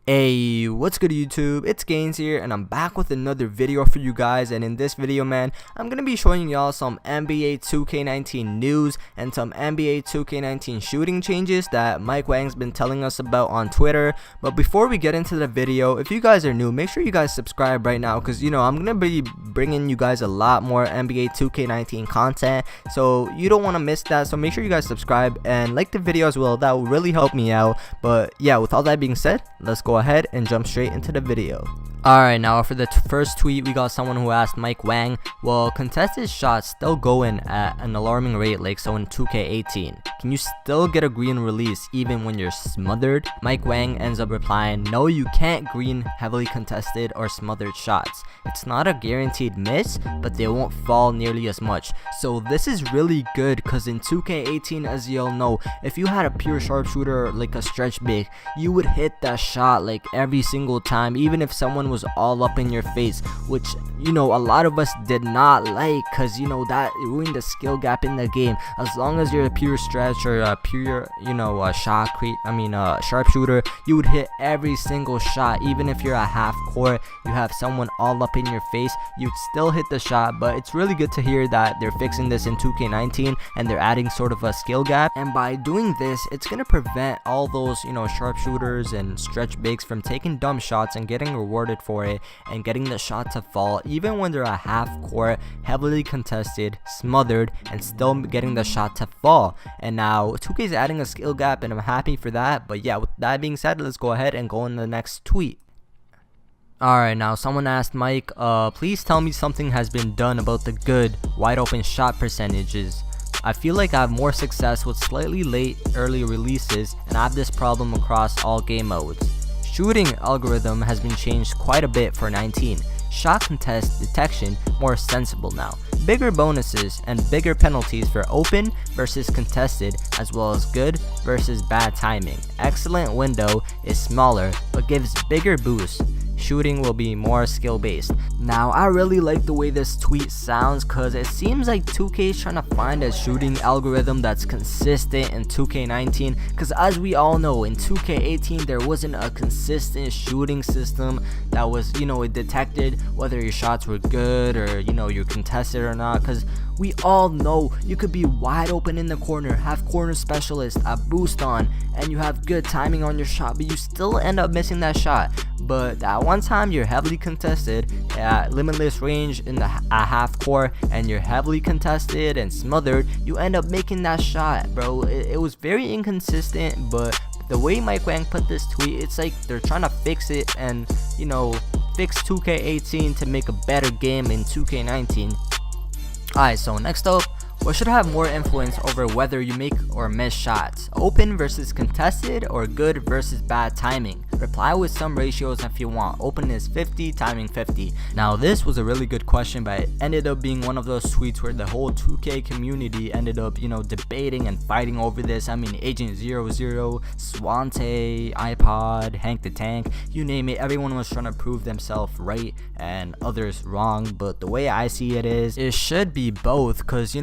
Hey, what's good YouTube? It's Gainz here and I'm back with another video for you guys, and in this video, man, I'm gonna be showing y'all some NBA 2K19 news and some NBA 2K19 shooting changes that Mike Wang's been telling us about on Twitter. But before we get into the video, if you guys are new, make sure you guys subscribe right now, because you know I'm gonna be bringing you guys a lot more NBA 2K19 content, so you don't want to miss that. So make sure you guys subscribe and like the video as well. That will really help me out. But yeah, with all that being said, let's go ahead and jump straight into the video. Alright, now for the first tweet, we got someone who asked Mike Wang, well, contested shots still go in at an alarming rate like so in 2K18. Can you still get a green release even when you're smothered? Mike Wang ends up replying, no, you can't green heavily contested or smothered shots. It's not a guaranteed miss, but they won't fall nearly as much. So this is really good, because in 2K18, as you all know, if you had a pure sharpshooter like a stretch big, you would hit that shot like every single time, even if someone was all up in your face, which you know a lot of us did not like, because you know that ruined the skill gap in the game. As long as you're a pure stretch or a pure sharpshooter, you would hit every single shot. Even if you're a half court, you have someone all up in your face, you'd still hit the shot. But it's really good to hear that they're fixing this in 2K19 and they're adding sort of a skill gap, and by doing this, it's gonna prevent all those sharpshooters and stretch bigs from taking dumb shots and getting rewarded for it and getting the shot to fall, even when they're a half court, heavily contested, smothered, and still getting the shot to fall. And now 2K is adding a skill gap, and I'm happy for that. But yeah, with that being said, let's go ahead and go in the next tweet. Alright, now someone asked Mike, please tell me something has been done about the good wide open shot percentages. I feel like I have more success with slightly late early releases, and I have this problem across all game modes. Shooting algorithm has been changed quite a bit for 19. Shot contest detection more sensible now. Bigger bonuses and bigger penalties for open versus contested, as well as good versus bad timing. Excellent window is smaller but gives bigger boost. Shooting will be more skill based. Now I really like the way this tweet sounds, cause it seems like 2K is trying to find a shooting algorithm that's consistent in 2K19, cause as we all know, in 2K18 there wasn't a consistent shooting system that was, it detected whether your shots were good or you're contested or not. Cause we all know you could be wide open in the corner, have corner specialist, a boost on, and you have good timing on your shot, but you still end up missing that shot. But that one time you're heavily contested at limitless range in the half court, and you're heavily contested and smothered, you end up making that shot, bro. It was very inconsistent, but the way Mike Wang put this tweet, it's like they're trying to fix it and fix 2K18 to make a better game in 2K19. Alright, so next up, what should have more influence over whether you make or miss shots? Open versus contested, or good versus bad timing? Reply with some ratios if you want. Open is 50, timing 50. Now this was a really good question, but it ended up being one of those tweets where the whole 2K community ended up debating and fighting over this. I mean, Agent 00, Swante, iPod, Hank the Tank, you name it, everyone was trying to prove themselves right and others wrong. But the way I see it is, it should be both, because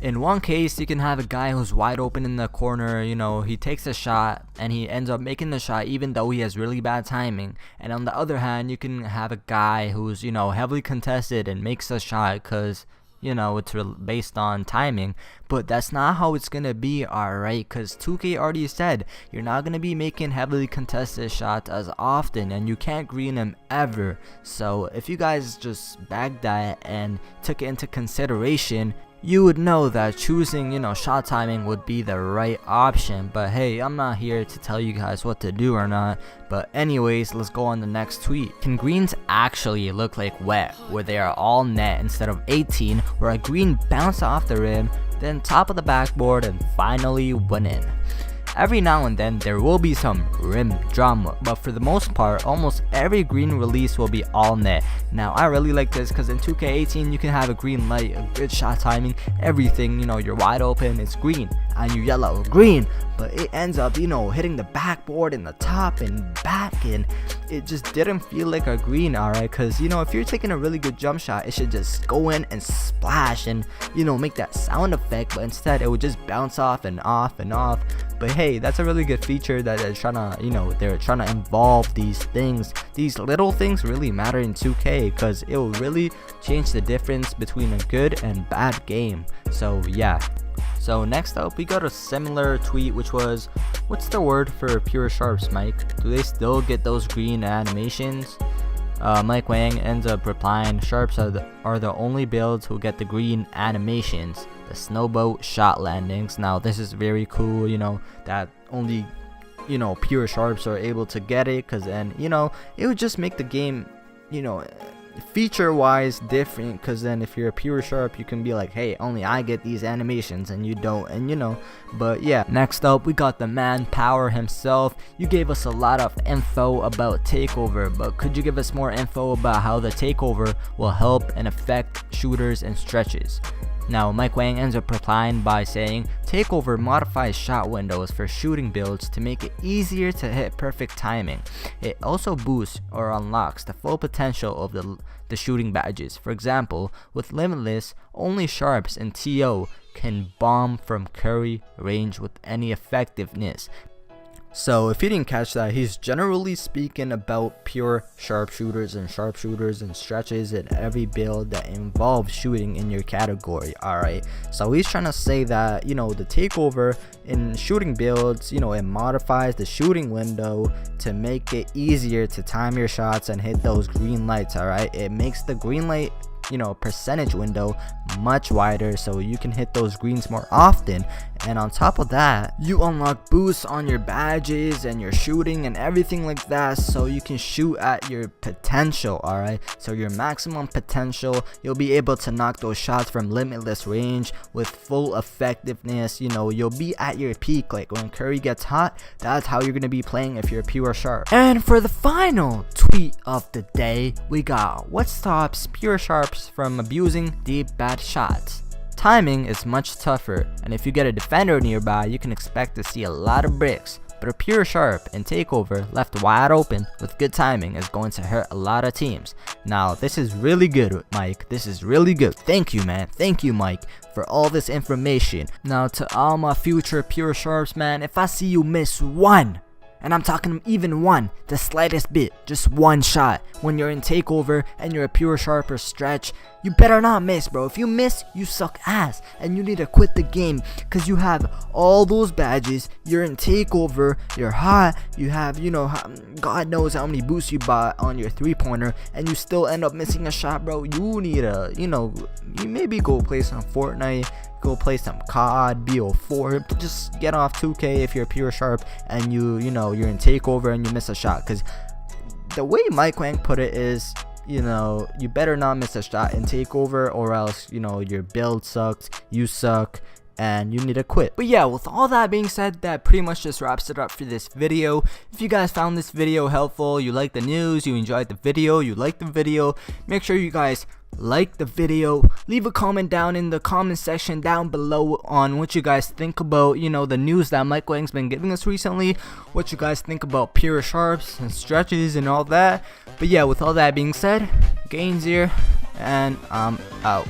in one case you can have a guy who's wide open in the corner, he takes a shot and he ends up making the shot even though he has really bad timing. And on the other hand, you can have a guy who's heavily contested and makes a shot because it's based on timing. But that's not how it's gonna be, alright, because 2K already said you're not gonna be making heavily contested shots as often, and you can't green them ever. So if you guys just bagged that and took it into consideration, you would know that choosing shot timing would be the right option. But hey, I'm not here to tell you guys what to do or not. But anyways, let's go on the next tweet. Can greens actually look like wet, where they are all net instead of 18, where a green bounces off the rim, then top of the backboard, and finally went in? Every now and then there will be some rim drama, but for the most part, almost every green release will be all net. Now I really like this, because in 2K18 you can have a green light, a good shot timing, everything, you're wide open, it's green, and you yellow green, but it ends up hitting the backboard and the top and back, and it just didn't feel like a green, alright, because if you're taking a really good jump shot, it should just go in and splash and make that sound effect, but instead it would just bounce off and off and off. But hey, that's a really good feature that they're trying to, they're trying to involve these things. These little things really matter in 2K because it will really change the difference between a good and bad game. So yeah. So next up, we got a similar tweet, which was, what's the word for pure sharps, Mike? Do they still get those green animations? Mike Wang ends up replying, sharps are the only builds who get the green animations, the snowboat shot landings. Now this is very cool, that only, pure sharps are able to get it, because then, it would just make the game, feature wise different, because then if you're a pure sharp, you can be like, hey, only I get these animations and you don't, and but yeah. Next up, we got the manpower himself. You gave us a lot of info about takeover, but could you give us more info about how the takeover will help and affect shooters and stretches? Now, Mike Wang ends up replying by saying, takeover modifies shot windows for shooting builds to make it easier to hit perfect timing. It also boosts or unlocks the full potential of the shooting badges. For example, with limitless, only sharps and TO can bomb from curry range with any effectiveness. So if you didn't catch that, he's generally speaking about pure sharpshooters and stretches in every build that involves shooting in your category. Alright, so he's trying to say that, the takeover in shooting builds, it modifies the shooting window to make it easier to time your shots and hit those green lights. Alright, it makes the green light percentage window much wider, so you can hit those greens more often. And on top of that, you unlock boosts on your badges and your shooting and everything like that, so you can shoot at your potential. Alright, so your maximum potential, you'll be able to knock those shots from limitless range with full effectiveness. You'll be at your peak, like when Curry gets hot, that's how you're gonna be playing if you're pure sharp. And for the final tweet of the day, we got, what stops pure sharps from abusing deep bad shots? Timing is much tougher, and if you get a defender nearby, you can expect to see a lot of bricks. But a pure sharp and takeover left wide open with good timing is going to hurt a lot of teams. Now this is really good, Mike. This is really good. Thank you, man. Thank you, Mike, for all this information. Now to all my future pure sharps, man, if I see you miss one, and I'm talking even one, the slightest bit, just one shot, when you're in takeover and you're a pure sharp or stretch, you better not miss, bro. If you miss, you suck ass and you need to quit the game, because you have all those badges, you're in takeover, you're hot, you have, God knows how many boosts you bought on your 3-pointer, and you still end up missing a shot, bro. You need to, you maybe go play some Fortnite, go play some COD, BO4, just get off 2K if you're pure sharp and you're in takeover and you miss a shot. Because the way Mike Wang put it is, you better not miss a shot in takeover, or else your build sucks, you suck, and you need to quit. But yeah, with all that being said, that pretty much just wraps it up for this video. If you guys found this video helpful, you like the news, you enjoyed the video, you liked the video, make sure you guys like the video, leave a comment down in the comment section down below on what you guys think about the news that Mike Wang's been giving us recently, what you guys think about pure sharps and stretches and all that. But yeah, with all that being said, Gainz here, and I'm out.